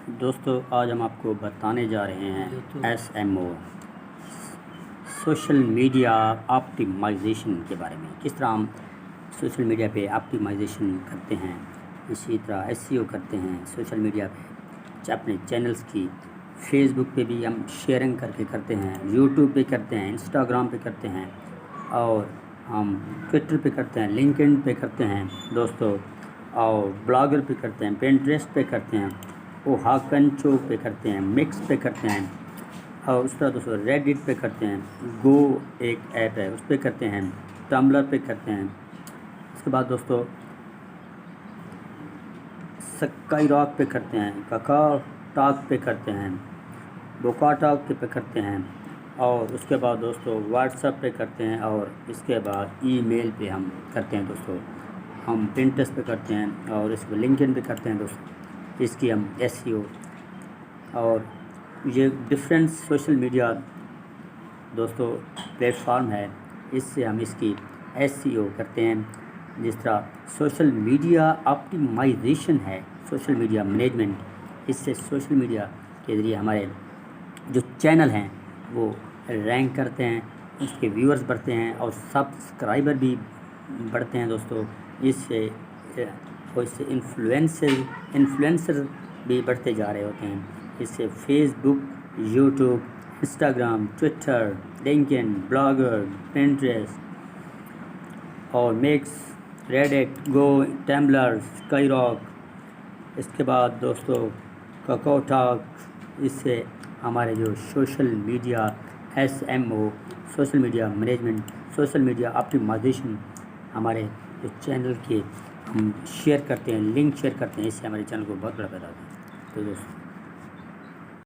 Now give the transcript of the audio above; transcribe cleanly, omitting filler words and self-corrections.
دوستو آج ہم آپ کو بتانے جا رہے ہیں SMO سوشل میڈیا آپٹیمائزیشن کے بارے میں، کس طرح ہم سوشل میڈیا پہ آپٹیمائزیشن کرتے ہیں، اسی طرح SEO کرتے ہیں سوشل میڈیا پہ اپنے چینلز کی۔ فیس بک پہ بھی ہم شیئرنگ کر کے کرتے ہیں، یوٹیوب پہ کرتے ہیں، انسٹاگرام پہ کرتے ہیں، اور ہم ٹویٹر پہ کرتے ہیں، لنکڈ پہ کرتے ہیں دوستو، اور بلاگر پہ کرتے ہیں، پینٹریسٹ پہ کرتے ہیں، وہ ہاکنچو پہ کرتے ہیں، مکس پہ کرتے ہیں، اور اس طرح دوستو ریڈٹ پہ کرتے ہیں، گو ایک ایپ ہے اس پہ کرتے ہیں، ٹمبلر پہ کرتے ہیں۔ اس کے بعد دوستو سکائی راک پہ کرتے ہیں، کاکا ٹاک پہ کرتے ہیں، بوکا ٹاک پہ کرتے ہیں، اور اس کے بعد دوستو واٹس ایپ پہ کرتے ہیں، اور اس کے بعد ای میل پہ ہم کرتے ہیں دوستو، ہم پنٹریسٹ پہ کرتے ہیں، اور اس پہ لنکڈ پہ کرتے ہیں دوستو، اس کی ہم SEO، اور یہ ڈفرینٹ سوشل میڈیا دوستو پلیٹ فارم ہے، اس سے ہم اس کی SEO کرتے ہیں۔ جس طرح سوشل میڈیا آپٹیمائزیشن ہے، سوشل میڈیا مینجمنٹ، اس سے سوشل میڈیا کے ذریعے ہمارے جو چینل ہیں وہ رینک کرتے ہیں، اس کے ویورز بڑھتے ہیں، اور سبسکرائبر بھی بڑھتے ہیں دوستو۔ اس سے انفلوئنسر بھی بڑھتے جا رہے ہوتے ہیں۔ اس سے Facebook, YouTube, Instagram, Twitter, Linked, Blogger, Pinterest, اور مکس، ریڈٹ، گو، ٹمبلر، سکائی راک، اس کے بعد دوستو کاکا ٹاک، اس سے ہمارے جو social media SMO social media management, social media optimisation, ہمارے جو چینل کے ہم شیئر کرتے ہیں، لنک شیئر کرتے ہیں، اس سے ہمارے چینل کو بہت بڑا پیدا ہوتا ہے۔ تو دوستو